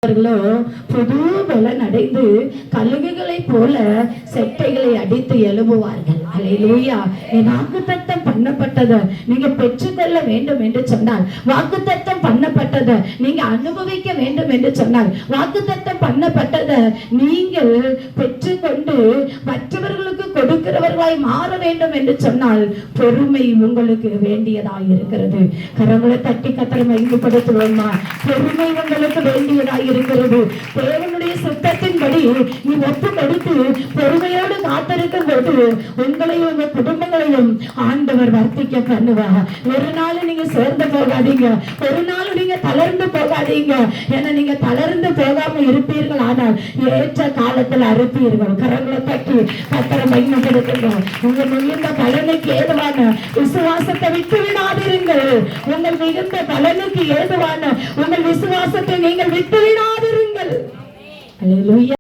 புது பலன் அடைந்து கழுகுகளை போல செட்டைகளை அடித்து எழுப்புவார்கள். அல்லேலூயா. வாக்குத்தத்தம் பண்ணப்பட்டதை நீங்க பெற்றுக்கொள்ள வேண்டும் என்று சொன்னால், வாக்குத்தத்தம் பண்ணப்பட்டதை நீங்க அனுபவிக்க வேண்டும் என்று சொன்னால், வாக்குத்தத்தம் பண்ணப்பட்டதை நீங்கள் பெற்றுக்கொண்டு மற்றவர்களுக்கு கொடுக்கிறவர்களாய் மாற வேண்டும் என்று சொன்னால் பொறுமை உங்களுக்கு வேண்டியதாய் இருக்கிறது. கரங்களை தட்டி கத்தரை மகிமைப்படுத்துவோமா? பொறுமை உங்களுக்கு வேண்டியதாய் இருக்கிறது. தேவனுடைய சித்தத்தின்படி நீ ஒப்பு கொடுத்து பொறுமையோடு காத்திருக்கும் போது உங்களையும் உங்க குடும்பங்களையும் ஆண்டவர் வர்த்திக்க பண்ணுவார். ஒரு நாள் நீங்க சேர்ந்து போகாதீங்க, ஒரு நாள் நீங்க தளர்ந்து போகாதீங்க. ஏன்னா நீங்க தளர்ந்து போகாம இருப்பீர்கள், ஆனால் ஏற்ற காலத்தில் அறுப்பீர்கள். கரங்களை தட்டி கத்தரை மகிமைப்படுத்துங்க. உங்க மிகுந்த பலனுக்கு ஏதுவான விசுவாசத்தை விட்டு விடாதிருங்கள். உங்கள் மிகுந்த பலனுக்கு ஏதுவான உங்கள் விசுவாசத்தை நீங்கள் விட்டு விடாதிருங்கள். அல்லேலூயா.